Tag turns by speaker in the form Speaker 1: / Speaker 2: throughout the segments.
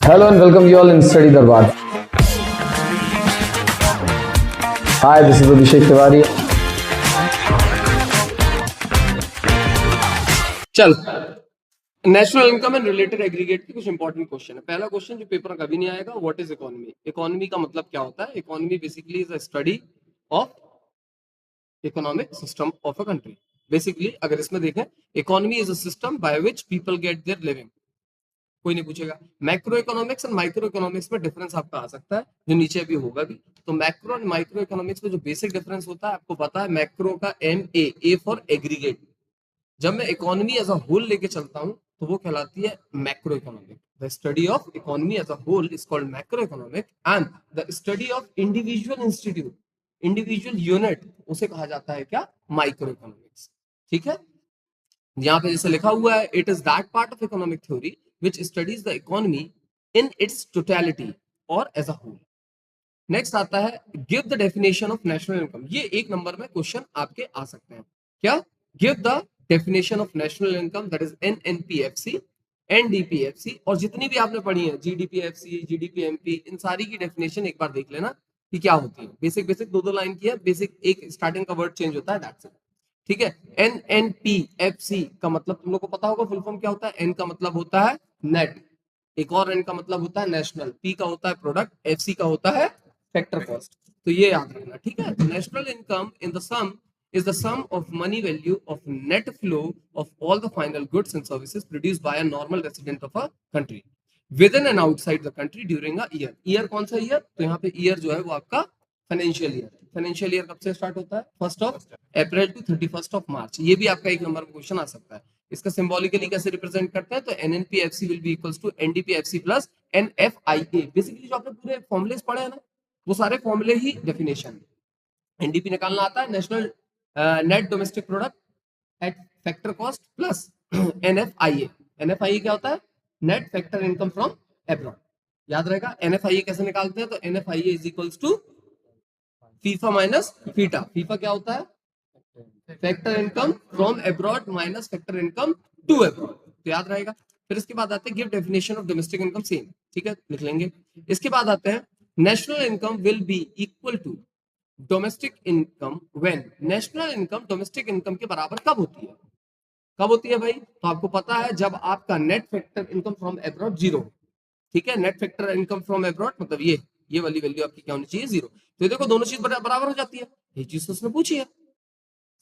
Speaker 1: Hello and welcome you all in Study Darbar. Hi, this is Abhishek Tiwari.
Speaker 2: चल, national income and related aggregate के कुछ important question है। पहला question जो paper में कभी नहीं आएगा, व्हाट इज इकोनॉमी। इकोनॉमी का मतलब क्या होता है? Economy basically is a study of economic system of a country. Basically अगर इसमें देखें, economy is a system by which people get their living. कोई नहीं पूछेगा। Macro economics and micro economics में डिफरेंस आपका आ सकता है, जो नीचे भी होगा भी। तो मैक्रो एंड माइक्रो इकोनॉमिक्स में जो बेसिक डिफरेंस होता है आपको पता है। मैक्रो का ए फॉर एग्रीगेट। जब मैं इकोनॉमी एज अ होल लेके चलता हूं तो वो कहलाती है macro economic. The study of economy as a whole is called macro economic and the study of individual institute, individual unit, उसे कहा जाता है क्या? Micro economics. ठीक है, यहाँ पे जैसे लिखा हुआ है, it is that part of economic theory which studies the economy in its totality और एज अ होल। नेक्स्ट आता है give the definition of national income. ये एक नंबर में क्वेश्चन आपके आ सकते हैं। क्या? Give the definition of national income, that is NNPFC, NDPFC, और जितनी भी आपने पढ़ी है जीडीपीएफसी, जीडीपीएमपी, इन सारी की डेफिनेशन एक बार देख लेना कि क्या होती है। बेसिक बेसिक दो लाइन की है। बेसिक एक स्टार्टिंग का वर्ड चेंज होता है, दैट्स इट। ठीक है, एनएनपीएफसी का मतलब तुम लोग को पता होगा, फुल फॉर्म क्या होता है। एन का मतलब होता है नेट, एक और एन का मतलब होता है नेशनल, पी का होता है प्रोडक्ट, एफसी का होता है फैक्टर कॉस्ट। तो ये याद रखना। ठीक है, national income in the sum is the sum of money value of net flow of all the final goods and services produced by a normal resident of a country within and outside the country during a year। Year कौन सा year? तो यहाँ पे year जो है वो आपका financial year. Financial year कब से स्टार्ट होता है? 1 अप्रैल टू 31 मार्च। ये भी आपका एक नंबर में क्वेश्चन आ सकता है। इसका सिंबॉलिकली कैसे रिप्रेजेंट करते हैं? तो NNPFC will be equals to NDPFC plus NFIA. Basically जो आपने पूरे फॉर्मुलेस पढ़े हैं ना, वो सारे फॉर्मुले ही डेफिनेशन है। एनडीपी निकालना आता है, national net domestic product at factor cost plus NFIA. NFIA क्या होता है? Net factor income from abroad. याद रहेगा। एनएफआईए कैसे निकालते हैं? तो NFIA is equals to FIFA minus FITA. FIFA क्या होता है? Factor income from abroad minus factor income to abroad. तो याद रहेगा। फिर इसके बाद आते हैं give definition of domestic income, same. ठीक है, लिख लेंगे। इसके बाद आते हैं national income will be equal to domestic income when. National income domestic income के बराबर कब होती है? कब होती है भाई? तो आपको पता है, जब आपका net factor income from abroad zero. ठीक है, net factor income from abroad मतलब ये वाली वैल्यू आपकी क्या होनी चाहिए? जीरो। तो ये देखो, दोनों चीज बराबर हो जाती है। ये चीज तो उसने पूछी है।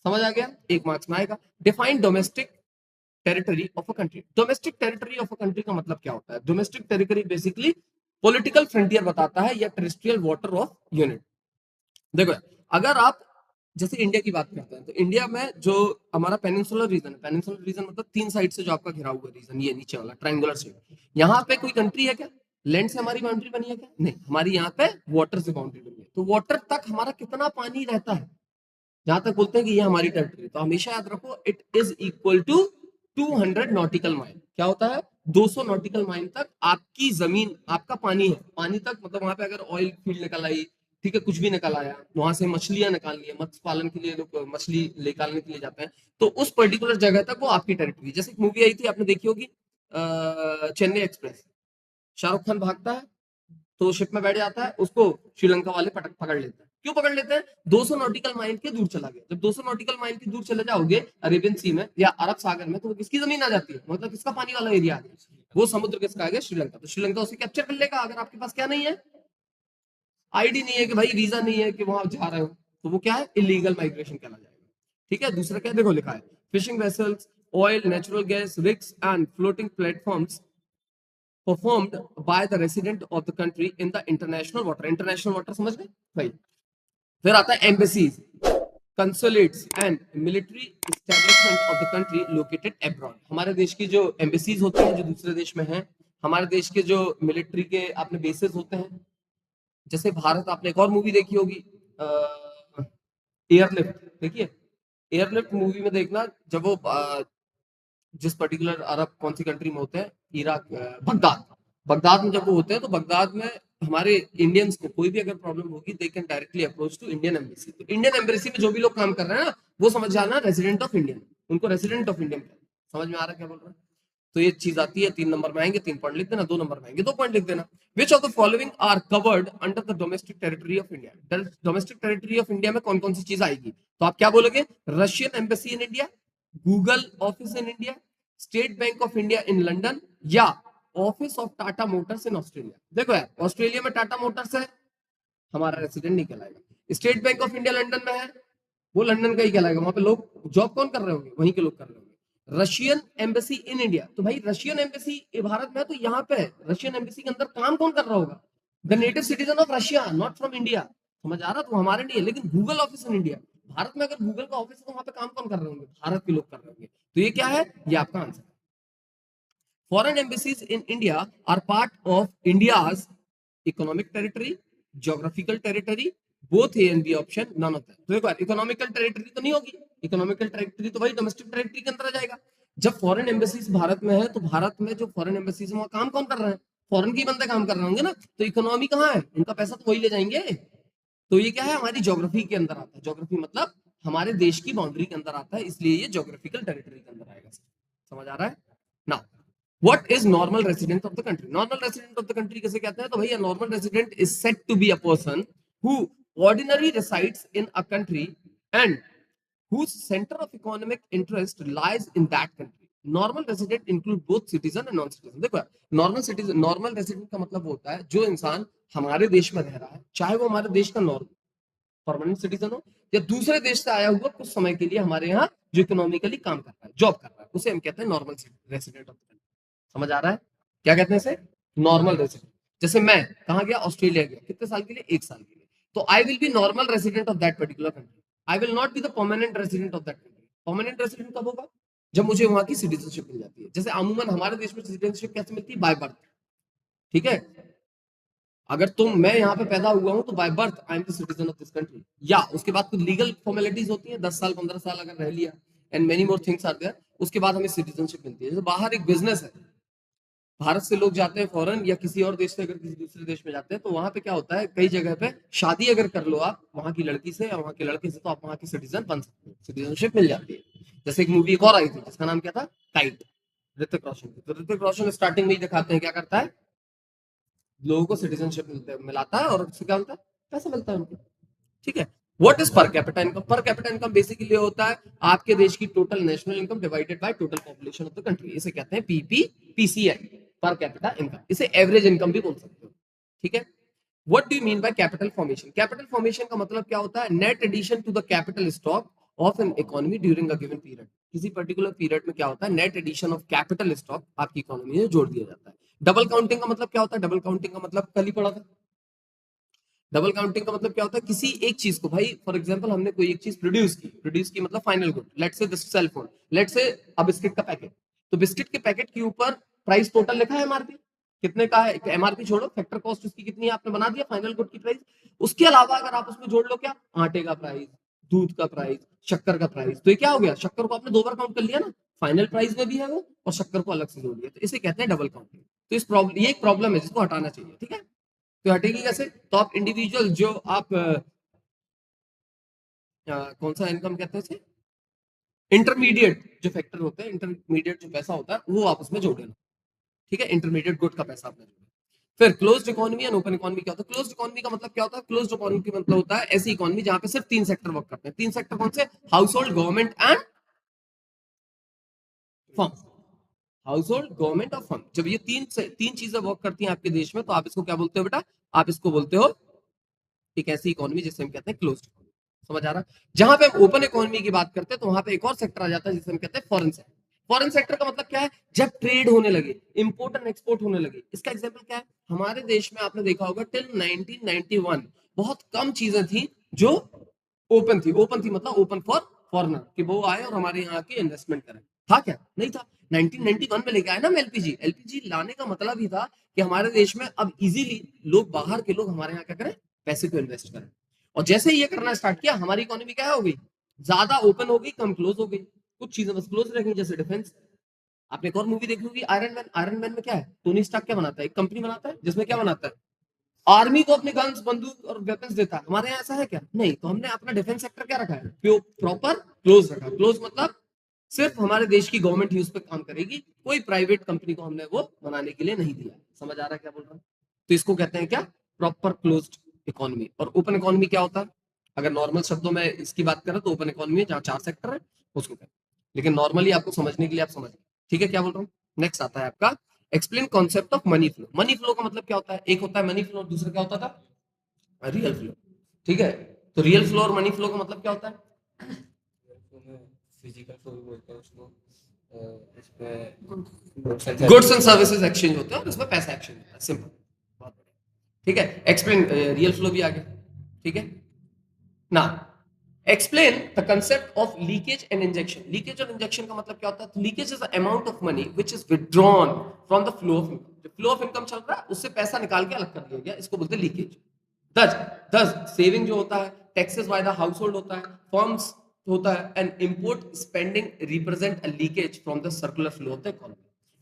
Speaker 2: समझ आ गया? एक मार्क्स में आएगा। Define domestic territory of a country. Domestic territory of a country का मतलब क्या होता है? Domestic territory basically political frontier बताता है, या टेरिस्ट्रियल वाटर ऑफ यूनिट। देखो, अगर आप जैसे इंडिया की बात करते हैं, तो इंडिया में जो हमारा पेनिनसुलर रीजन है, पेनिनसुलर रीजन मतलब 3 साइड से जो आपका घिरा हुआ रीजन, ये नीचे वाला ट्रायंगुलर शेप, यहाँ पे कोई कंट्री है क्या? लैंड से हमारी बाउंड्री बनी है क्या? नहीं, हमारी यहाँ पे वाटर से बाउंड्री बनी है। तो वाटर तक हमारा कितना पानी रहता है, जहां तक बोलते हैं कि ये हमारी टेरिटरी, तो हमेशा याद रखो it is equal to 200 nautical mile. क्या होता है? 200 नॉटिकल माइल तक आपकी जमीन, आपका पानी है। पानी तक मतलब वहां पे अगर ऑयल फील्ड निकल आई, ठीक है, कुछ भी निकल आया, वहां से मछलियां निकालनी है, मत्स्य पालन के लिए लोग मछली निकालने के लिए जाते हैं, तो उस पर्टिकुलर जगह तक वो आपकी टेरिटरी। जैसे एक मूवी आई थी, आपने देखी होगी, चेन्नई एक्सप्रेस। शाहरुख खान भागता है, तो शिप में बैठ जाता है, उसको श्रीलंका वाले पकड़ लेते हैं। क्यों पकड़ लेते हैं? 200 नॉटिकल माइल के दूर चला गया। जब 200 नॉटिकल माइल के दूर चले जाओगे अरेबियन सी में या अरब सागर में, तो वो किसकी जमीन आ जाती है? मतलब किसका पानी वाला एरिया आ गया? वो समुद्र किसका आ गया? श्रीलंका। तो श्रीलंका उसे कैप्चर कर लेगा। अगर आपके पास क्या नहीं है, आईडी नहीं है, कि भाई वीजा नहीं है कि वहां जा रहे हो, तो वो क्या है? इलीगल माइग्रेशन कहला जाएगा। ठीक है, दूसरा क्या देखो लिखा है, fishing vessels, oil, natural gas rigs and floating platforms performed by the resident of the country in the international water। international water समझ गए भाई। फिर आता है embassies, consulates and military establishment of the country located abroad। हमारे देश की जो embassies होती हैं, जो दूसरे देश में हैं, हमारे देश के जो मिलिट्री के आपने बेसिस होते हैं, जैसे भारत, आपने एक और मूवी देखी होगी एयरलिफ्ट, देखिए। एयरलिफ्ट मूवी में देखना, जब वो जिस पर्टिकुलर अरब कौन सी कंट्री में होते हैं, इराक, बगदाद, बगदाद में जब वो होते हैं, तो बगदाद में हमारे इंडियंस को कोई भी अगर प्रॉब्लम होगी, they can directly approach to Indian embassy. तो इंडियन एम्बेसी में जो भी लोग काम कर रहे हैं ना, वो समझ जाना रेजिडेंट ऑफ इंडियन, उनको रेजिडेंट ऑफ इंडियन। समझ में आ रहा है क्या बोल रहा है? तो ये चीज आती है, 3 नंबर में आएंगे, 3 पॉइंट लिख देना, 2 नंबर में आएंगे 2 पॉइंट लिख देना। Which of the following are covered under the domestic territory of India? Domestic territory of India में कौन कौन सी चीज आएगी? तो आप क्या बोलोगे? Russian embassy in India, Google office in India, State Bank of India in London, या office of Tata Motors in Australia. देखो यार, ऑस्ट्रेलिया में टाटा मोटर्स है, हमारा रेसिडेंट नहीं कहलाएगा। State Bank of India London में है, वो लंदन का ही कहलाएगा, वहां पे लोग जॉब कौन कर रहे होंगे? वहीं के लोग कर रहे होंगे। रशियन एम्बेसी इन इंडिया, तो भाई रशियन एम्बेसी भारत में है, तो यहाँ पे रशियन एम्बेसी के अंदर काम कौन कर रहा होगा? The native citizen of Russia, not from India. समझ आ रहा? तो हमारे लिए, लेकिन Google office in India, Bharat में अगर गूगल का ऑफिस है तो वहां पे काम कौन कर रहे होंगे? भारत के लोग कर रहे होंगे। तो ये क्या है? ये आपका आंसर है। Foreign embassies in India are part of India's economic territory, geographical territory, both A and B option, none of that. तो एक बार इकोनॉमिकल टेरिटरी तो नहीं होगी, इकोनॉमिकल टेरिटरी तो भाई डोमेस्टिक टेरिटरी के अंदर आ जाएगा। जब फॉरेन एम्बेसीज भारत में है, तो भारत में जो फॉरेन एम्बेसीज वहां काम कौन कर रहे हैं? फॉरेन के बंदे काम कर रहे होंगे ना, तो इकोनॉमी कहाँ है? उनका पैसा तो वही ले जाएंगे। तो ये क्या है? हमारी ज्योग्राफी के अंदर आता है। ज्योग्राफी मतलब हमारे देश की बाउंड्री के अंदर आता है, इसलिए ये ज्योग्राफिकल टेरिटरी के अंदर आएगा। समझ आ रहा है ना? What is normal resident of the country? Normal resident of the country कैसे कहते हैं? तो भैया normal resident is said to be a person who ordinarily resides in a country and whose center of economic interest lies in that country. Normal resident include both citizen and non-citizen. देखो normal citizen, normal resident का मतलब होता है जो इंसान हमारे देश में रह रहा है, चाहे वो हमारे देश का परमानेंट सिटीजन हो या दूसरे देश से आया हुआ कुछ समय के लिए हमारे यहाँ जो इकोनॉमिकली काम कर रहा है, जॉब कर रहा है, उसे हम कहते हैं normal resident of the country. समझ आ रहा है? क्या कहते हैं इसे? Normal resident. जैसे मैं कहाँ गया? ऑस्ट्रेलिया गया, कितने साल के लिए? 1 साल के लिए। तो I will be normal resident of that particular country, I will not be the permanent resident of that country. Permanent resident कब होगा? जब मुझे वहां की सिटीजनशिप मिल जाती है। जैसे अमूमन हमारे देश में सिटीजनशिप कैसे मिलती है? By birth. ठीक है, अगर मैं यहाँ पे पैदा हुआ हूं तो by birth I am the citizen of this country, या उसके बाद कुछ लीगल फॉर्मेलिटीज होती हैं, 10 साल 15 साल अगर रह लिया and many more things are there, उसके बाद हमें सिटीजनशिप मिलती है। जैसे बाहर एक बिजनेस है, भारत से लोग जाते हैं फॉरेन या किसी और देश से अगर किसी दूसरे देश में जाते हैं, तो वहां पे क्या होता है? कई जगह पे शादी अगर कर लो आप वहां की लड़की से या वहां के लड़के से, तो आप वहां के सिटीजन बन सकते हो, सिटीजनशिप मिल जाती है। जैसे एक मूवी एक और आई थी जिसका नाम क्या था? काइट, ऋतिक रोशन की। तो ऋतिक रोशन स्टार्टिंग में ही दिखाते हैं क्या करता है, लोगों को सिटीजनशिप मिलाता है, और उससे क्या होता है? पैसा मिलता है उनको। ठीक है। What is per capita income? Per capita income basically होता है आपके देश की total national income divided by total population of the country. इसे कहते हैं पीपीपीसीआई, पर कैपिटा इनकम। इसे एवरेज इनकम भी बोल सकते हो। ठीक है। What do you mean by capital formation? Capital formation का मतलब क्या होता है? Net addition to the capital stock of an economy during a given period. किसी पर्टिकुलर पीरियड में क्या होता है? Net addition of capital stock आपकी इकोनॉमी में जोड़ दिया जाता है। डबल काउंटिंग का मतलब क्या होता है? डबल काउंटिंग का मतलब कल ही पढ़ा था। डबल काउंटिंग का मतलब क्या होता है? किसी एक चीज को, भाई फॉर एग्जांपल हमने कोई एक चीज प्रोड्यूस की मतलब final good, let's say this cell phone, let's say a biscuit का पैकेट। तो बिस्किट के पैकेट के ऊपर प्राइस टोटल लिखा है, एमआरपी कितने का है? एमआरपी छोड़ो, फैक्टर कॉस्ट उसकी कितनी है आपने बना दिया, फाइनल गुड की प्राइस। उसके अलावा अगर आप उसमें जोड़ लो क्या? आटे का प्राइस, दूध का प्राइस, शक्कर का प्राइस। तो ये क्या हो गया? शक्कर को आपने 2 बार काउंट कर लिया ना, फाइनल प्राइस में भी है वो, और शक्कर को अलग से जोड़ लिया। तो इसे कहते हैं डबल काउंटिंग। तो इस प्रॉब्लम, ये एक प्रॉब्लम है जिसको हटाना चाहिए। ठीक है। तो हटेगी कैसे? तो आप इंडिविजुअल जो आप कौन सा इनकम कहते हैं, इंटरमीडिएट जो फैक्टर होते हैं, इंटरमीडिएट जो पैसा होता है वो आप उसमें जोड़ देना। ठीक है। इंटरमीडिएट गुड का पैसा आपने जोड़ा। फिर closed economy and open economy क्या होता है? क्लोज्ड इकोनॉमी का मतलब क्या होता है? क्लोज्ड इकोनॉमी का मतलब होता है ऐसी इकोनॉमी जहां पे सिर्फ 3 सेक्टर वर्क करते हैं। 3 सेक्टर कौन से? House hold, government and firm. House hold, government और फर्म। जब ये तीन चीजें वर्क करती हैं आपके देश में, तो आप इसको क्या बोलते हो बेटा? आप इसको बोलते हो एक ऐसी इकोनॉमी जिसे हम कहते हैं क्लोज्ड इकोनॉमी। समझ आ रहा? जहां पे हम ओपन इकोनॉमी की बात करते हैं, तो वहां पे एक और सेक्टर आ जाता है जिसे हम कहते हैं फॉरेन सेक्टर। फॉरेन सेक्टर का मतलब क्या है? जब ट्रेड होने लगे, इंपोर्ट एंड एक्सपोर्ट होने लगे। इसका एग्जांपल क्या है? हमारे देश में आपने देखा होगा टिल 1991 बहुत कम चीजें थी जो ओपन थी। ओपन थी मतलब ओपन फॉर फॉरेनर, कि वो आए और हमारे यहाँ के इन्वेस्टमेंट करें। था क्या? नहीं था। 1991 में लेके आए ना हम एलपीजी। एलपीजी लाने का मतलब ही था कि हमारे देश में अब इजीली लोग, बाहर के लोग हमारे यहाँ क्या करें? पैसे को इन्वेस्ट करें। और जैसे ही ये करना स्टार्ट किया, हमारी इकोनॉमी क्या हो गई? ज्यादा ओपन हो गई, कम क्लोज हो गई। कुछ चीजें बस क्लोज रह गई, जैसे डिफेंस। आपने एक और मूवी देखी होगी, आयरन मैन। आयरन मैन में क्या है? टोनी स्टार्क क्या बनाता है? एक कंपनी बनाता है जिसमें क्या बनाता है? आर्मी को अपने गन्स, बंदूक और वेपन्स देता है। हमारे यहाँ ऐसा है क्या? नहीं। तो हमने अपना डिफेंस सेक्टर क्या रखा है? प्रॉपर क्लोज रखा। क्लोज मतलब सिर्फ हमारे देश की गवर्नमेंट ही उस पर काम करेगी, कोई प्राइवेट कंपनी को हमने वो बनाने के लिए नहीं दिया। समझ आ रहा है क्या बोल रहा हूँ? तो इसको कहते हैं क्या? Proper closed economy. और ओपन इकोनॉमी क्या होता है? अगर नॉर्मल शब्दों में इसकी बात करें तो ओपन इकोनॉमी है जहाँ 4 सेक्टर है, उसको कहते हैं। लेकिन नॉर्मली आपको समझने के लिए आप समझ, ठीक है क्या बोल रहा हूँ? नेक्स्ट आता है आपका explain concept of money flow. Money flow का मतलब क्या होता है? एक होता है मनी फ्लो, दूसरा क्या होता था? Real flow. ठीक है, तो रियल फ्लो और मनी फ्लो का मतलब क्या होता है?
Speaker 3: फिजिकल फ्लो भी बोलते हैं उसको। इसमें
Speaker 2: गुड्स एंड सर्विसेज एक्सचेंज होते हैं और इसमें पैसा एक्सचेंज होता है, सिंपल, बहुत बढ़िया। ठीक है, एक्सप्लेन रियल फ्लो भी आ गया। ठीक है ना, explain the concept of leakage and injection. Leakage और इंजेक्शन का मतलब क्या होता है? Leakage is the amount of money which is withdrawn from the flow of income. जो फ्लो ऑफ इनकम चल रहा है उससे पैसा निकाल के अलग कर दिया गया, इसको बोलते हैं लीकेज। दस दस सेविंग जो होता है, taxes bye the house hold होता है, फर्म्स होता है, and import spending represent a leakage from the circular flow of the economy.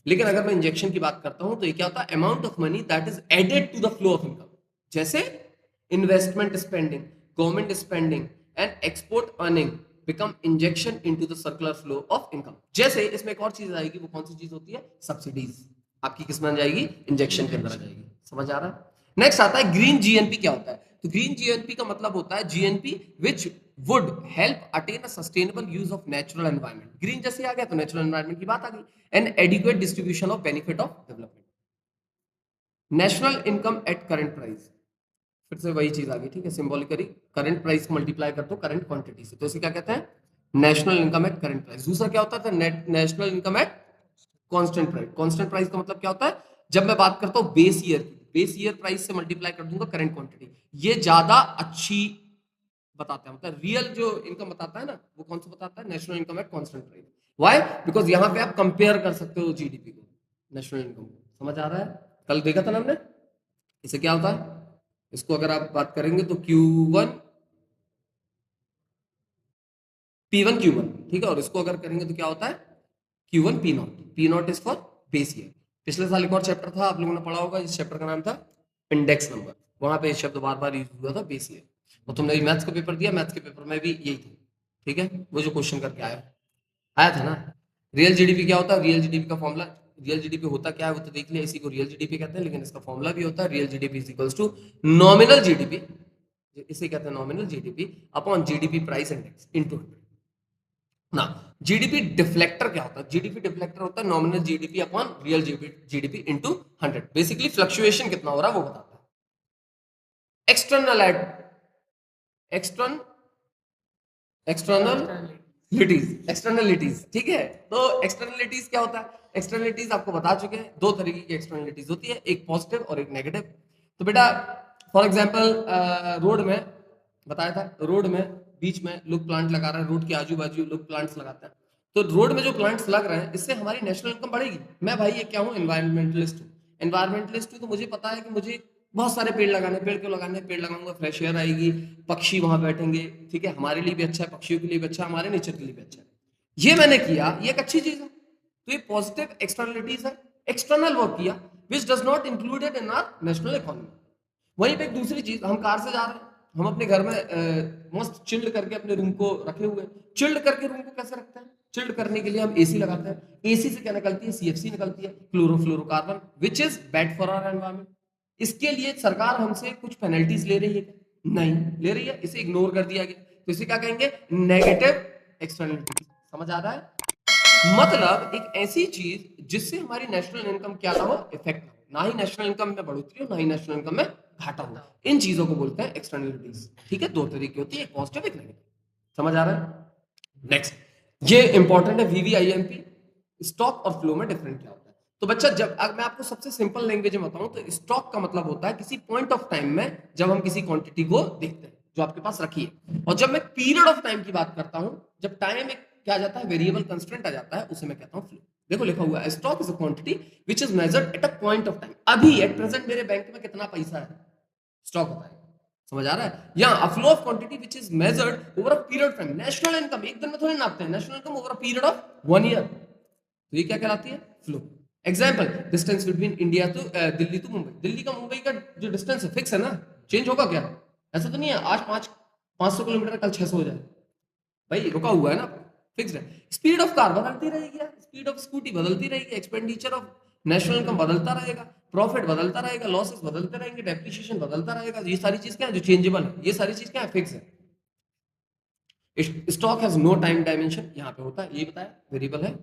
Speaker 2: लेकिन अगर मैं इंजेक्शन की बात करता हूं तो ये क्या होता है? Amount of money that is added to the flow of income, जैसे investment spending, government spending and export earning become injection into the circular flow of income. जैसे इसमें एक और चीज आएगी, वो कौन सी चीज होती है? सब्सिडीज। आपकी किस में आ जाएगी? इंजेक्शन के अंदर आ जाएगी। समझ आ रहा है? नेक्स्ट आता है ग्रीन जीएनपी। क्या होता है? तो ग्रीन जीएनपी का मतलब होता है GNP which would help attain a sustainable use of natural environment. Green जैसे आ गया तो नेचुरल एनवायरनमेंट की बात आ गई, and adequate distribution of benefit of development. National income at current price, फिर से वही चीज आ गई। ठीक है, सिंबॉलिकली करंट प्राइस को मल्टीप्लाई कर दो करंट क्वांटिटी से, तो इसे क्या कहते हैं? National income at current price. दूसरा क्या होता है? National income at constant price. Constant price का मतलब क्या होता है? जब मैं बात करता हूं बेस ईयर की, बेस ईयर प्राइस से मल्टीप्लाई कर दूंगा करंट क्वांटिटी। ये ज्यादा अच्छी बताता है, मतलब रियल जो इनकम बताता है ना, वो कौन सा बताता है? National income at constant price. Why? Because यहां पे आप कंपेयर कर सकते हो जीडीपी को, नेशनल इनकम को। समझ आ रहा है? कल देखा था ना हमने, इसे क्या होता है? इसको अगर आप बात करेंगे तो Q1 P1 Q1, ठीक है, और इसको अगर करेंगे तो क्या होता है? Q1 P0। P0 is for base year. पिछले साल एक और चैप्टर था, आप लोगों ने पढ़ा होगा, इस चैप्टर का नाम था इंडेक्स नंबर। वहां पे शब्द बार बार यूज हुआ था, बेस ईयर। और तुमने भी मैथ्स का पेपर दिया, मैथ्स के पेपर में भी यही था। ठीक है, वो जो क्वेश्चन करके आया आया था ना। रियल जीडीपी क्या होता है? रियल जीडीपी का फॉर्मूला, रियल जीडीपी होता क्या है वो तो देख लिया, इसी को रियल जीडीपी कहते हैं, लेकिन इसका फॉर्मूला भी होता है real GDP is equals to nominal GDP, इसे कहते हैं nominal GDP upon GDP price index into 100। ना, जीडीपी डिफ्लेक्टर क्या होता है? जीडीपी डिफ्लेक्टर होता है nominal GDP upon real GDP into 100। Basically fluctuation कितना हो रहा है वो बताता है। एक्सटर्नल एड एक्सटर्न एक्सटर्नलिटीज, ठीक है। तो एक्सटर्नलिटीज क्या होता है? एक्सटर्नलिटीज आपको बता चुके हैं, दो तरीके की एक्सटर्नलिटीज होती है, एक पॉजिटिव और एक नेगेटिव। तो बेटा फॉर एग्जांपल रोड में बताया था, रोड में बीच में लोग प्लांट लगा रहे हैं, रोड के आजू बाजू लोग प्लांट्स लगाते हैं। तो रोड में जो प्लांट्स लग रहे हैं, इससे हमारी नेशनल इनकम बढ़ेगी। मैं भाई ये क्या हूँ? एनवायरमेंटलिस्ट हूँ। एनवायरमेंटलिस्ट हूँ तो मुझे पता है कि मुझे बहुत सारे पेड़ लगाने, पेड़ क्यों लगाने? पेड़ लगाऊंगा, फ्रेश एयर आएगी, पक्षी वहां बैठेंगे, ठीक है, हमारे लिए भी अच्छा है, पक्षियों के लिए भी अच्छा है, हमारे नेचर के लिए भी अच्छा है। ये मैंने किया, ये एक अच्छी चीज है, तो ये पॉजिटिव एक्सटर्नलिटीज है। एक्सटर्नल वर्क किया which does not included in our national economy. वहीं पे एक दूसरी चीज, हम कार से जा रहे हैं, हम अपने घर में मस्त चिल्ड करके अपने रूम को रखे हुए हैं। चिल्ड करके रूम को कैसे रखते हैं? चिल्ड करने के लिए हम एसी लगाते हैं। एसी से क्या निकलती है? सीएफसी निकलती है, chlorofluorocarbon, which is bad for our environment. इसके लिए सरकार हमसे कुछ पेनल्टीज ले रही है? नहीं ले रही है, इसे इग्नोर कर दिया गया, तो इसे क्या कहेंगे? Negative externality. समझ आ रहा है? मतलब एक ऐसी चीज जिससे हमारी नेशनल इनकम क्या ना हो? इफेक्ट ना ही नेशनल इनकम में बढ़ोतरी हो, ना ही नेशनल इनकम में घाटा हो। इन चीजों को बोलते हैं एक्सटर्नलिटीज। ठीक है, दो तरीके होती है, एक पॉजिटिव एक नेगेटिव। समझ आ रहा है? नेक्स्ट, ये इंपॉर्टेंट है, वीवीआईएमपी, स्टॉक और फ्लो में डिफरेंट क्या होता है। तो बच्चा जब अगर मैं आपको सबसे सिंपल लैंग्वेज में बताऊं तो स्टॉक का मतलब होता है किसी पॉइंट ऑफ टाइम में जब हम किसी क्वांटिटी को देखते हैं जो आपके पास रखी है। और जब मैं पीरियड ऑफ टाइम की बात करता हूं, जब टाइम एक क्या आ जाता है? वेरिएबल कंस्टेंट आ जाता है, उसे मैं कहता हूं फ्लो। देखो लिखा हुआ है, stock is a quantity which is measured eight a point of time. अभी एट प्रेजेंट मेरे बैंक में कितना पैसा है, स्टॉक होता है। समझ आ रहा है? या a flow of quantity which is measured over a period of time. National income एक दिन में थोड़ी नापते हैं, national income over a period of 1 year. तो ये क्या कहलाती है? Flow. Example, distance between India to Delhi to Mumbai. Delhi का मुंबई का जो डिस्टेंस है फिक्स है ना, चेंज होगा क्या? ऐसा तो नहीं है आज 500 किलोमीटर कल 600 हो जाए। भाई रुका हुआ है ना, फिक्स्ड है। स्पीड ऑफ कार बदलती रहेगी यार, स्पीड ऑफ स्कूटी बदलती रहेगी, एक्सपेंडिचर ऑफ नेशनल इनकम बदलता रहेगा, प्रॉफिट बदलता रहेगा, लॉसेस बदलते रहेंगे, डेप्रिसिएशन बदलता रहेगा। ये सारी चीज क्या है जो चेंजेबल है, ये सारी चीज क्या है फिक्स है। Stock has no time dimension, यहाँ पे होता है, ये बताया वेरिएबल है।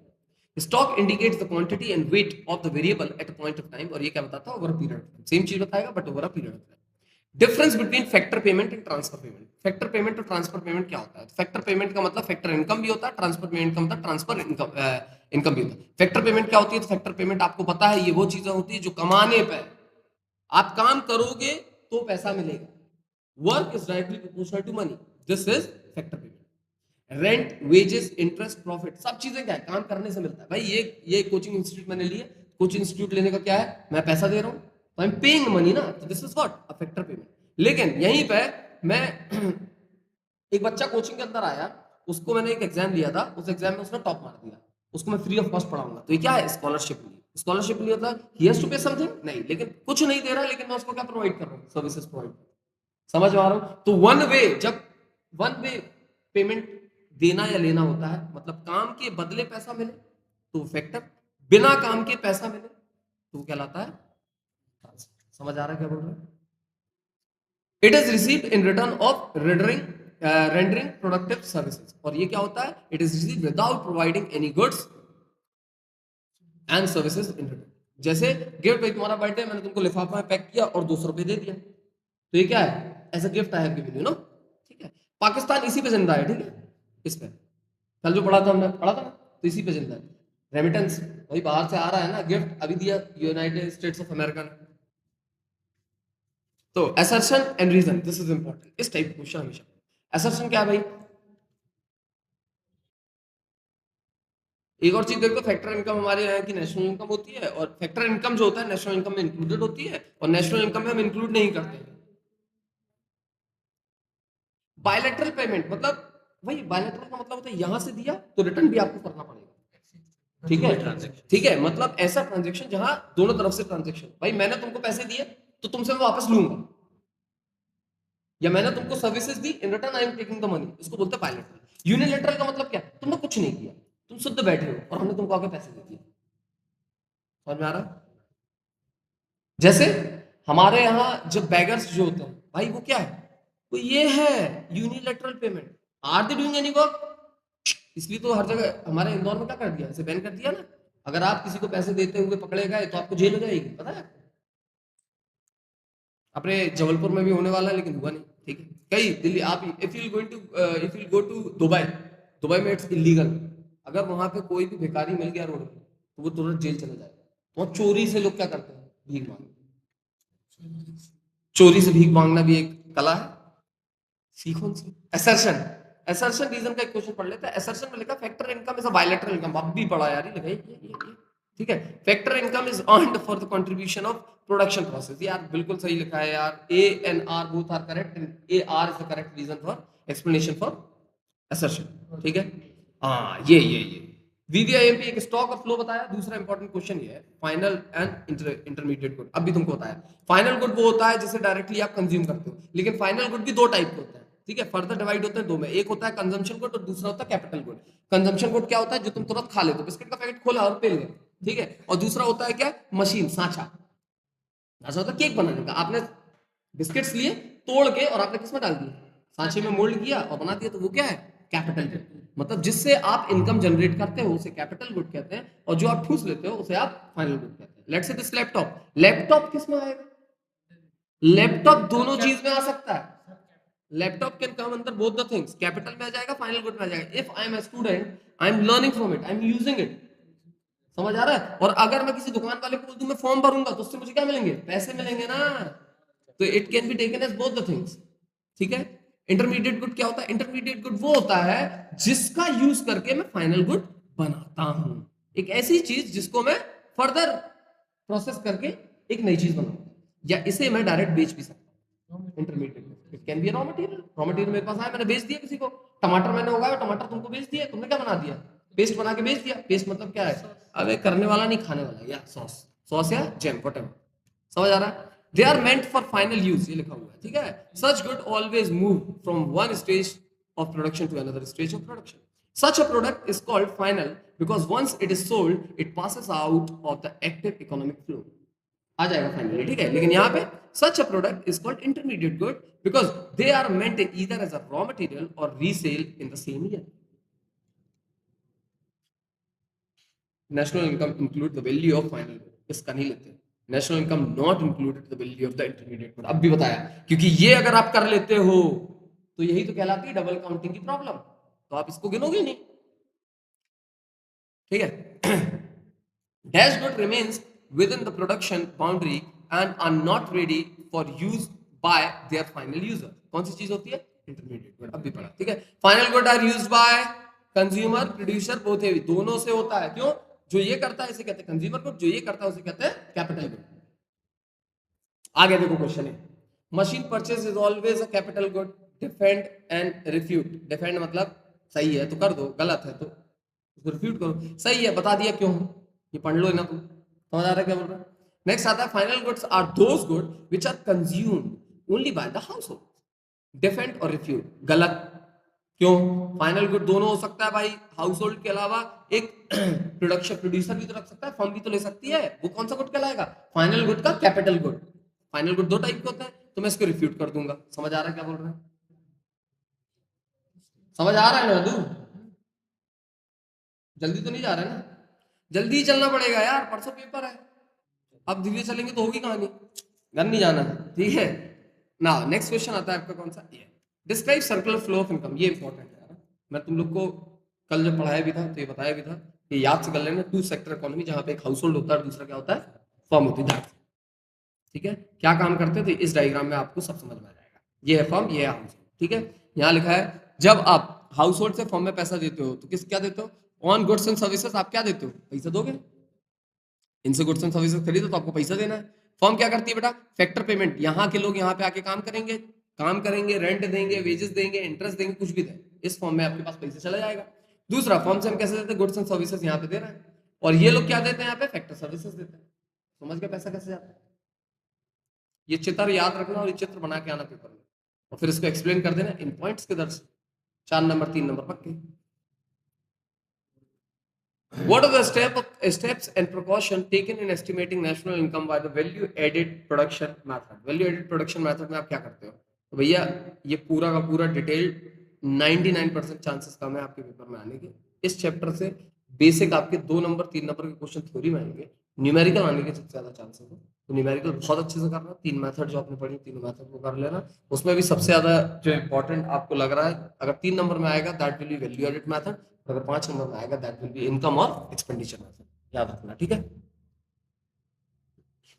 Speaker 2: Stock indicates the quantity and weight of the variable at a point of time, और ये क्या बताता है over a period of time, same चीज बताएगा but over a period of time. Difference between factor payment and transfer payment, factor payment और transfer payment क्या होता है? फैक्टर पेमेंट का मतलब फैक्टर इनकम भी होता है, ट्रांसफर पेमेंट का मतलब ट्रांसफर इनकम भी होता है। फैक्टर पेमेंट क्या होती है? तो फैक्टर पेमेंट आपको पता है ये वो चीजें होती है जो कमाने पे आप काम करोगे तो पैसा मिलेगा, work is directly proportional to money, this is factor payment. Rent, wages, interest, profit, सब चीजें क्या है काम करने से मिलता है। भाई ये कोचिंग इंस्टीट्यूट मैंने लिए, कोचिंग इंस्टीट्यूट लेने का क्या है, मैं पैसा दे रहा हूं तो आई एम पेइंग मनी ना, तो this is what a factor payment. लेकिन यहीं पे मैं एक बच्चा कोचिंग के अंदर आया, उसको मैंने एक एग्जाम लिया था, उस एग्जाम में उसने टॉप मार दिया, उसको मैं फ्री ऑफ कॉस्ट पढ़ाऊंगा, तो ये क्या है स्कॉलरशिप ली। स्कॉलरशिप ली होता ही हैज टू पे समथिंग, नहीं, लेकिन कुछ नहीं दे रहा, लेकिन मैं उसको क्या प्रोवाइड कर रहा हूँ, सर्विसेज प्रोवाइड। समझ में आ रहा हूँ? तो वन वे, जब वन वे पेमेंट देना या लेना होता है, मतलब काम के बदले पैसा मिले तो फैक्टर, बिना काम के पैसा मिले तो कहलाता है ट्रांसफर। समझ आ रहा है क्या बोल रहे हैं? It is received in return of rendering productive services, और ये क्या होता है? It is received without providing any goods and services in return. जैसे गिफ्ट, भाई तुम्हारा बर्थडे, मैंने तुमको लिफाफा में पैक किया और 200 रुपए दे दिया, तो ये क्या है? As a gift I have given you, no, ठीक है। पाकिस्तान इसी पे जिंदा है, ठीक है, इस पे कल जो पढ़ा था हमने, पढ़ा था ना, तो इसी पे जिंदा है। रेमिटेंस वही बाहर से आ रहा है ना, गिफ्ट अभी दिया यूनाइटेड स्टेट्स ऑफ अमेरिका ने। तो assertion and reason, this is important, इस टाइप क्वेश्चन हमेशा। असर्शन क्या है भाई? एक और चीज देखो, फैक्टर इनकम हमारे यहाँ की नेशनल इनकम होती है, और फैक्टर इनकम जो होता है नेशनल इनकम में इंक्लूडेड होती है, और नेशनल इनकम में हम इंक्लूड नहीं करते हैं। बायलैटरल पेमेंट मतलब, भाई बायलैटरल का मतलब होता है यहां से दिया तो रिटर्न भी आपको करना पड़ेगा, ठीक है, ठीक है, मतलब ऐसा ट्रांजेक्शन जहां दोनों तरफ से ट्रांजेक्शन, भाई मैंने तुमको पैसे दिए तो तुमसे मैं वापस लूंगा, या मैंने तुमको services the, in return I am taking the money, इसको बोलते हैं बायलैटरल। यूनिलैटरल का मतलब क्या? तुमने कुछ नहीं किया, तुम शुद्ध बैठे हो और हमने तुमको आके पैसे दे दिए। समझ में आ रहा है? जैसे हमारे यहाँ जब बैगर्स जो होते हैं, भाई वो क्या है? तो ये है unilateral payment. Are they doing any work? इसलिए तो हर जगह हमारे इंदौर में क्या कर दिया, इसे बैन कर दिया ना, अगर आप किसी को पैसे देते हुए पकड़े गए तो आपको जेल हो जाएगी, पता है? अपने जबलपुर में भी होने वाला है, लेकिन हुआ नहीं, ठीक है। कई दिल्ली, आप if you go to Dubai, Dubai में इट्स इलीगल, अगर वहां पे कोई भी भिखारी मिल गया रोड पे तो वो तुरंत जेल चला जाएगा। तो चोरी से लोग क्या करते हैं, भीख मांगते, चोरी से भीख मांगना भी एक कला है, सीखो उनसे। असर्शन, असर्शन रीजन का एक क्वेश्चन पढ़ लेते हैं। असर्शन में लिखा factor income is a bilateral income, अब भी पढ़ा यार, ये ठीक है। Factor income is earned for the contribution of production process, यार बिल्कुल सही लिखा है यार, A and R both are correct, and A R is the correct reason for explanation for assertion, ठीक है। हाँ ये वीवीआईएमपी एक स्टॉक और फ्लो बताया। दूसरा इंपॉर्टेंट क्वेश्चन ये है, फाइनल एंड इंटरमीडिएट गुड, अब भी तुमको बताया। फाइनल गुड वो होता है जिसे डायरेक्टली आप कंज्यूम करते हो, लेकिन फाइनल गुड भी दो टाइप के होते हैं, ठीक है, फर्दर डिवाइड होते हैं दो में, एक होता है कंजम्पशन गुड और दूसरा होता है कैपिटल गुड। कंजम्पशन गुड क्या होता है? जो तुम तुरंत खा लेते हो, बिस्किट का पैकेट खोला और पेल गए, ठीक है। और दूसरा होता है क्या? मशीन, सांचा, ऐसा होता है केक बनाने का, आपने बिस्किट्स लिए तोड़ के और आपने किसमें डाल दिया, सांचे में मोल्ड किया और बना दिया, तो वो क्या है? Capital good. मतलब जिससे आप इनकम जनरेट करते हो उसे कैपिटल गुड कहते हैं, और जो आप ठूस लेते हो उसे आप फाइनल गुड कहते हैं। Let's say this laptop, laptop किस में आएगा? लैपटॉप दोनों चीज में आ सकता है, लैपटॉप कैन कम अंदर बोथ द थिंग्स, कैपिटल में आ जाएगा, फाइनल गुड में आ जाएगा। If I am a student, I am learning from it, I am using it, समझ आ रहा है? और अगर मैं किसी दुकान वाले को बोल दूं मैं फॉर्म भरूंगा तो उससे मुझे क्या मिलेंगे? पैसे मिलेंगे ना, तो it can be taken as both the things, ठीक है। इंटरमीडिएट गुड क्या होता है? इंटरमीडिएट गुड वो होता है जिसका यूज करके मैं फाइनल गुड बनाता हूं, एक ऐसी चीज जिसको मैं फर्दर प्रोसेस करके एक नई चीज बनाऊंगा, या इसे मैं डायरेक्ट बेच भी सकता हूं। Intermediate it can B raw material, raw material मेरे पास आया, मैंने बेच दिया किसी को, टमाटर मैंने उगाया, टमाटर तुमको बेच दिया, तुमने क्या बना दिया? पेस्ट बना के बेच दिया। पेस्ट मतलब क्या है? अबे करने वाला नहीं, खाने वाला, या सॉस, सॉस या जैम, व्हाटएवर, समझ आ रहा है? They are meant for final use, ये लिखा हुआ है, ठीक है। Such good always move from one stage of production to another stage of production. Such a product is called final because once it is sold, it passes out of the active economic flow. आ जाएगा finally, ठीक है। लेकिन यहाँ पे such a product is called intermediate good because they are meant either as a raw material or resale in the same year. National income include the value of final good. इसका नहीं लेते। National income not included the value of the intermediate good. अब भी बताया, क्योंकि ये अगर आप कर लेते हो तो यही तो कहलाती है डबल काउंटिंग की प्रॉब्लम, तो आप इसको गिनोगे नहीं, ठीक है। Dash good remains within the production boundary and are not ready for use by their final user. कौन सी चीज होती है? इंटरमीडिएट गुड, अब भी पढ़ा, ठीक है। Final good are used by consumer, producer, both है, दोनों से होता है। क्यों? जो ये करता है इसे कहते हैं कंज्यूमर गुड, जो ये करता है उसे कहते हैं कैपिटल गुड। आगे देखो क्वेश्चन है, machine purchase is always a capital good, defend and refute. Defend मतलब सही है तो कर दो, गलत है तो उसको रिफ्यूट करो, सही है बता दिया क्यों, ये पढ़ लो ना, तुम समझ आ रहा है क्या बोल रहा है। नेक्स्ट आता है final goods are those good which are consumed only by the household. Defend और रिफ्यूट गलत, क्यों? फाइनल गुड दोनों हो सकता है भाई, हाउस होल्ड के अलावा एक प्रोडक्शन प्रोड्यूसर भी तो रख सकता है, फर्म भी तो ले सकती है, वो कौन सा गुड कहलाएगा? फाइनल गुड का कैपिटल गुड। फाइनल गुड दो टाइप के होते हैं, तो मैं इसको रिफ्यूट कर दूंगा। समझ आ रहा है क्या बोल रहे हैं? समझ आ रहा है ना? जल्दी तो नहीं जा रहा है ना? जल्दी ही चलना पड़ेगा यार, परसों पेपर है, अब धीरे चलेंगे तो होगी कहानी, घर नहीं जाना, ठीक है ना। नेक्स्ट क्वेश्चन आता है आपका कौन सा? ये describe circular flow of income. ये इंपॉर्टेंट है यार, मैं तुम लोग को कल जब पढ़ाया भी था तो ये बताया भी था, ये याद से कर लेना। टू सेक्टर इकोनॉमी, जहां पे एक हाउस होल्ड होता है और दूसरा क्या होता है? फर्म होती है, ठीक है। क्या काम करते हैं तो इस डायग्राम में आपको सब समझ में आ जाएगा। ये है फर्म, ये है हाउस होल्ड, ठीक है। यहाँ लिखा है जब आप हाउस होल्ड से फर्म में पैसा देते हो तो किस क्या देते हो? ऑन गुड्स एंड सर्विसेज आप क्या देते हो? पैसा दोगे, इनसे गुड्स एंड सर्विसेज खरीदो तो आपको पैसा देना है। फर्म क्या करती है बेटा? फैक्टर पेमेंट, यहाँ के लोग यहाँ पे आके काम करेंगे, रेंट देंगे, वेजेस देंगे, इंटरेस्ट देंगे, कुछ भी दें, इस फर्म में आपके पास पैसा चला जाएगा। दूसरा, फर्म से हम कैसे देते हैं? गुड्स एंड सर्विसेज यहाँ पे दे रहे हैं, और ये लोग क्या देते हैं? यहाँ पे फैक्टर सर्विसेज देते हैं। समझ गए पैसा कैसे जाता है? ये चित्र याद रखना और ये चित्र बना के आना पेपर में, और फिर इसको एक्सप्लेन कर देना इन पॉइंट्स के दर से, 4 नंबर 3 नंबर पक्के। What are the steps and precaution taken in estimating national income by the value added production method? Value added production method में आप क्या करते हो? तो भैया ये पूरा का पूरा डिटेल 99% चांसेस कम है आपके पेपर में आने के। इस चैप्टर से बेसिक आपके 2 नंबर 3 नंबर के क्वेश्चन थ्योरी में आएंगे, न्यूमेरिकल आने के सबसे ज्यादा चांसेस है। तो न्यूमेरिकल बहुत अच्छे से करना, 3 मेथड जो आपने पढ़ी 3 मेथड को कर लेना। उसमें भी सबसे ज्यादा जो इंपॉर्टेंट आपको लग रहा है, अगर 3 नंबर में आएगा that will be value added method, अगर 5 नंबर में आएगा दैट विल बी इनकम और एक्सपेंडिचर मेथड, याद रखना, ठीक है।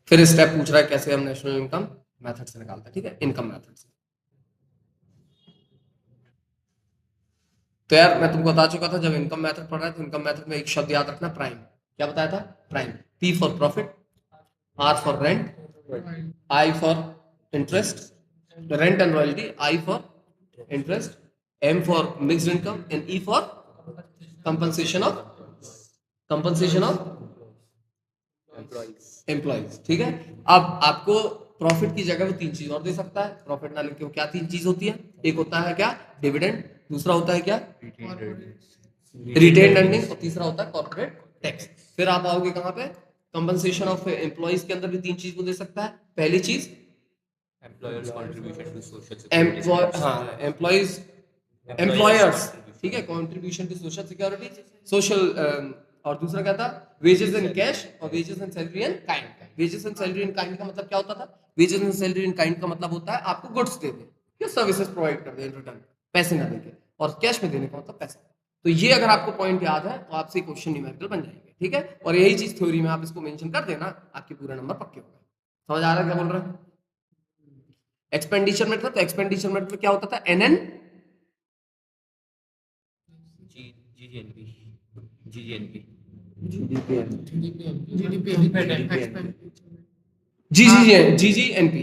Speaker 2: फिर स्टेप पूछ रहा है कैसे हम नेशनल इनकम मेथड से निकालते हैं, ठीक है, इनकम मेथड से। तो यार मैं तुमको बता चुका था जब इनकम मेथड पढ़ रहा है तो इनकम मेथड में एक शब्द याद रखना, प्राइम। क्या बताया था? Prime. P for profit, R for rent, I for interest, rent and royalty, I for interest, M for mixed income and E for compensation of employees, ठीक है। अब आपको प्रॉफिट की जगह वो 3 चीज और दे सकता है, प्रॉफिट ना लिख के। क्या 3 चीज होती है? एक होता है क्या? डिविडेंड, दूसरा होता है क्या? रिटेन्ड अर्निंग, और तीसरा होता है कॉर्पोरेट टैक्स। फिर आप आओगे कहां पे? कंपनसेशन ऑफ एम्प्लॉइज के अंदर भी 3 चीज को दे सकता है। पहली चीज
Speaker 3: employers contribution to social
Speaker 2: employers, ठीक है, contribution to social security, social, और दूसरा क्या था? वेजेस इन कैश और wages in salary in kind. Wages in salary in kind का मतलब क्या होता था? Wages in salary in kind का मतलब होता है आपको गुड्स दे दे या सर्विसेज प्रोवाइड कर दे इन रिटर्न, पैसे ना देके, और कैश में देने का मतलब पैसा। तो ये अगर आपको पॉइंट याद है तो आपसे क्वेश्चन न्यूमेरिकल बन जाएंगे, ठीक है। और यही चीज थ्योरी में आप इसको मेंशन कर देना, आपके पूरे नंबर पक्के हो गए। समझ आ रहा है क्या बोल रहे हैं? एक्सपेंडिचर मेथड, तो एक्सपेंडिचर मेथड में क्या होता था? एनएन जीजीएनपी,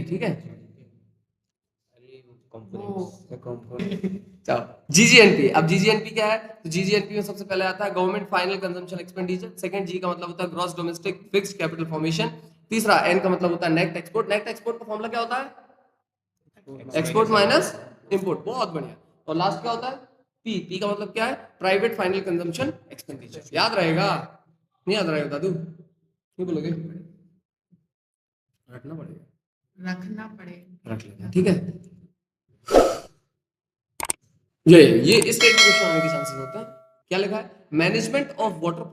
Speaker 2: ठीक है, जीजीएनपी। अब जीजीएनपी क्या है? तो जीजीएनपी में सबसे पहले आता है government final consumption expenditure. Second, G का मतलब होता है gross domestic fixed capital formation. तीसरा, एन का मतलब होता है नेट एक्सपोर्ट। नेट एक्सपोर्ट का फॉर्मूला क्या होता है? Export minus import. बहुत बढ़िया। और लास्ट क्या होता है? पी का मतलब क्या है? Private final consumption expenditure. याद रहेगा? नहीं याद रहेगा दादू? नहीं बोलोगे? रखना पड़ेगा,
Speaker 4: रखना पड़ेगा।
Speaker 2: रख लेना, ठीक है। ये इस टाइप का क्वेश्चन आने के चांसेस होता है। क्या लिखा है? Management of water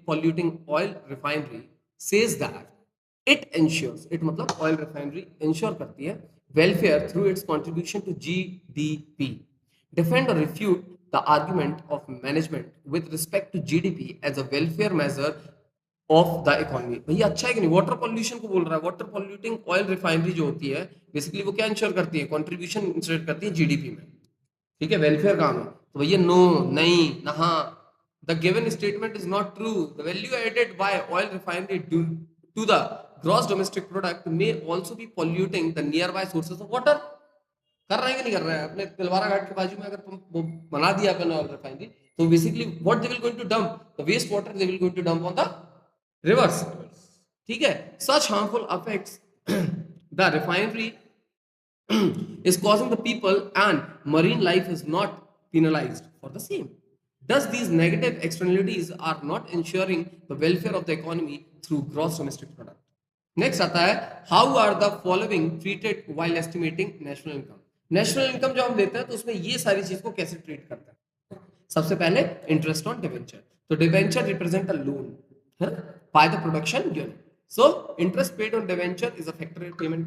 Speaker 2: polluting oil refinery says that it ensures, it मतलब ऑयल रिफाइनरी इंश्योर करती है welfare through its contribution to GDP. Defend और refute the argument of management with respect to GDP as a welfare measure of the economy. भैया अच्छा है कि नहीं? Water pollution को बोल रहा है, वाटर पॉल्यूटिंग ऑयल रिफाइनरी जो होती है बेसिकली वो क्या इंश्योर करती है? कंट्रीब्यूशन इंश्योर करती है जीडीपी में, ठीक है, वेलफेयर काम है। तो भैया नो, नहीं, नहा, the given statement is not true. The value added by oil refinery to the gross domestic product may also be polluting the nearby sources of water. कर रहे हैं कि नहीं कर रहे हैं? अपने तिलवारा घाट के बाजू में अगर वो बना दिया अपन ऑयल रिफाइनरी, तो basically what they will going to dump? The waste water they will going to dump on the rivers, ठीक है। Such harmful affects the refinery is causing the people and marine life is not penalized for the same. Thus, these negative externalities are not ensuring the welfare of the economy through gross domestic product. Next आता है, how are the following treated while estimating national income? National income जो हम लेते हैं तो उसमें ये सारी चीज को कैसे ट्रीट करता है? सबसे पहले इंटरेस्ट ऑन डिवेंचर। तो डिवेंचर रिप्रेजेंट अ लोन, है ना, by the production unit. So interest paid on debenture is a factor payment.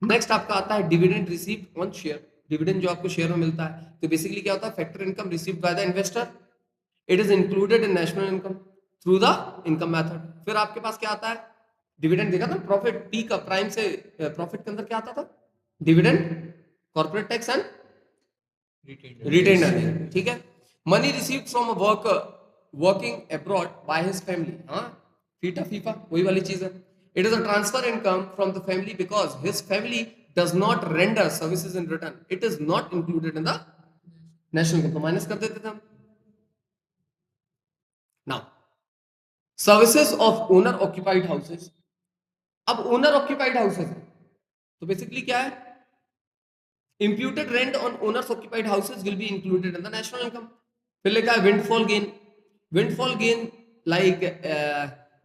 Speaker 2: Next आपका आता है dividend received on share. Dividend जो आपको शेयर में मिलता है, तो बेसिकली क्या होता है? Factor income received by the investor. It is included in national income through the income method. फिर आपके पास क्या आता है? डिविडेंड देखा था प्रॉफिट, पी का प्राइम से प्रॉफिट के अंदर क्या आता था? Dividend, corporate tax and retained earning, ठीक है। Money received from a worker working abroad by his family, हाँ, फीटा फीफा वही वाली चीज है। It is a transfer income from the family because his family does not render services in return. It is not included in the national income. तो minus कर देते थे हम। Now, services of owner occupied houses. अब owner occupied houses है, तो basically क्या है? Imputed rent on owners occupied houses will be included in the national income. फिर लिखा है windfall gain. Windfall gain like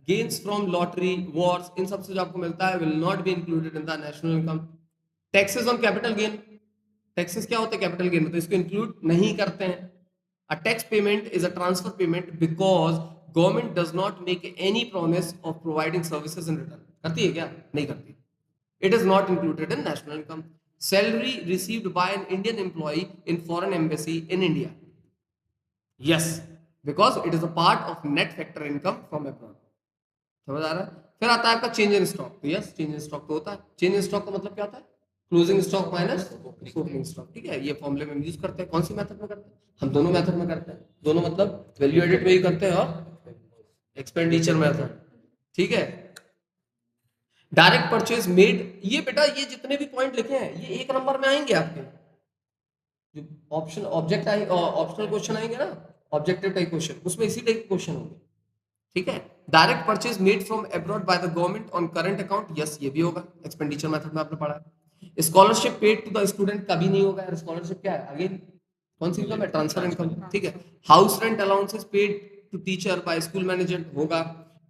Speaker 2: gains from lottery, wars, इन सब से जो आपको मिलता है will not be included in the national income. Taxes on capital gain, taxes क्या होते हैं कैपिटल गेन में, तो इसको इंक्लूड नहीं करते हैं। A tax payment is a transfer payment because government does not make any promise of providing services in return. करती है क्या? नहीं करती। It is not included in national income. Salary received by an Indian employ in foreign embassy in India, yes, because it is a part of net factor income from abroad. समझ आ रहा है? फिर आता है आपका चेंज इन स्टॉक। तो yes, change in stock तो होता है। चेंज इन स्टॉक का मतलब क्या होता है? Closing stock minus opening stock, ठीक है। ये फॉर्मूले में यूज करते हैं। कौन सी मेथड में करते हैं? हम दोनों मेथड में करते हैं। दोनों मतलब वैल्यू एडेड में ही करते हैं और एक्सपेंडिचर मेथड, ठीक है। डायरेक्ट परचेज मेड, ये बेटा ये जितने भी पॉइंट लिखे हैं ये एक नंबर में आएंगे आपके। जो ऑप्शन ऑब्जेक्ट आएंगे, ऑप्शनल क्वेश्चन आएंगे ना, ऑब्जेक्टिव टाइप क्वेश्चन, उसमें इसी टाइप क्वेश्चन होंगे, ठीक है। Direct purchase made from abroad by the government on current account, yes, ये भी होगा। एक्सपेंडिचर मेथड में आपने पढ़ा है। Scholarship paid to the student कभी नहीं होगा। स्कॉलरशिप क्या है? अगेन कौन सी इनकम है? ट्रांसफर इनकम, ठीक है। House rent allowances paid to teacher by school manager होगा।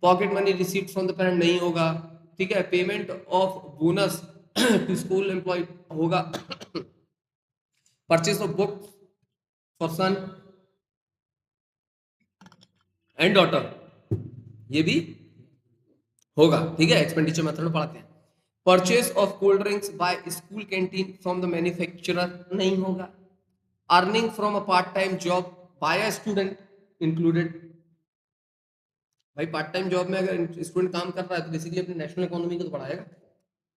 Speaker 2: Pocket money received from the parent नहीं होगा, ठीक है। Payment of bonus to school employ होगा। Purchase of book for son and daughter, ये भी होगा, ठीक है। एक्सपेंडिचर मेथड में पढ़ाते हैं। Purchase of cold drinks by school canteen from the manufacturer नहीं होगा। Earning from a part time job by a student included. भाई पार्ट टाइम जॉब में अगर स्टूडेंट काम कर रहा है तो बेसिकली अपने नेशनल इकोनॉमी को तो बढ़ाएगा,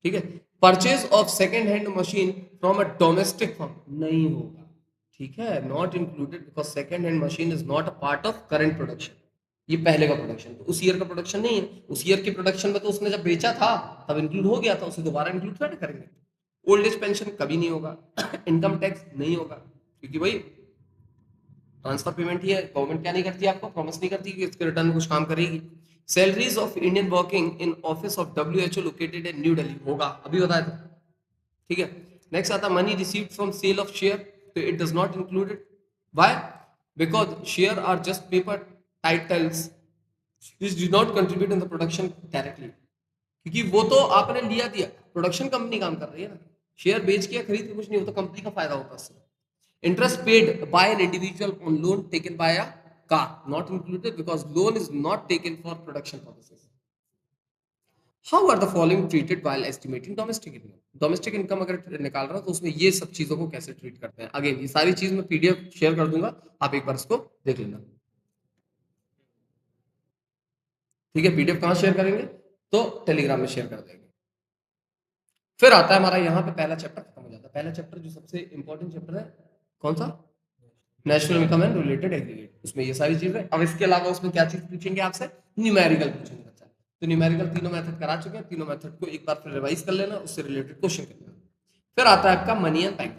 Speaker 2: ठीक है। Purchase of second hand machine from a domestic firm नहीं होगा, ठीक है, not included because second hand machine is not a part of current production. ये पहले का प्रोडक्शन, तो उस ईयर का प्रोडक्शन नहीं है। उस ईयर के प्रोडक्शन में तो उसने जब बेचा था तब इंक्लूड हो गया था, उसे दोबारा इंक्लूड थोड़ा करेंगे। ओल्ड एज पेंशन कभी नहीं होगा। इनकम टैक्स नहीं होगा, क्योंकि भाई ट्रांसफर पेमेंट ही है। गवर्नमेंट क्या नहीं करती, आपको प्रॉमिस नहीं करती कि इसके रिटर्न में कुछ काम करेगी। Salaries of Indian working in office of WHO located in New Delhi होगा, अभी बताया था, ठीक है। नेक्स्ट आता money received from sale of share, तो it does not included. Why? Because share are just paper titles which do not contribute in the production directly. क्योंकि वो तो आपने लिया दिया, प्रोडक्शन कंपनी काम कर रही है ना, शेयर बेच के या खरीद के कुछ नहीं होता, कंपनी का फायदा होता है उससे. Interest paid by an individual on loan taken by a car not included because loan is not taken for production purposes. How are the following treated while estimating domestic income? Domestic income अगर निकाल रहा हूं तो उसमें ये सब चीजों को कैसे ट्रीट करते हैं. अगेन ये सारी चीज मैं पीडीएफ शेयर कर दूंगा, आप एक बार इसको देख लेना. ठीक है, पीडीएफ कहां शेयर करेंगे? तो टेलीग्राम में शेयर कर देंगे. फिर आता है हमारा यहाँ पे पहला चैप्टर खत्म हो जाता है. पहला चैप्टर जो सबसे इंपॉर्टेंट चैप्टर है कौन सा? National income and related aggregate. उसमें ये सारी चीजें. अब इसके अलावा उसमें क्या चीज पूछेंगे आपसे? न्यूमेरिकल पूछेंगे बच्चा. तो न्यूमेरिकल तीनों मेथड करा चुके हैं, तीनों मेथड को एक बार फिर रिवाइज कर लेना, उससे रिलेटेड क्वेश्चन करना. फिर आता है आपका मनी एंड बैंक.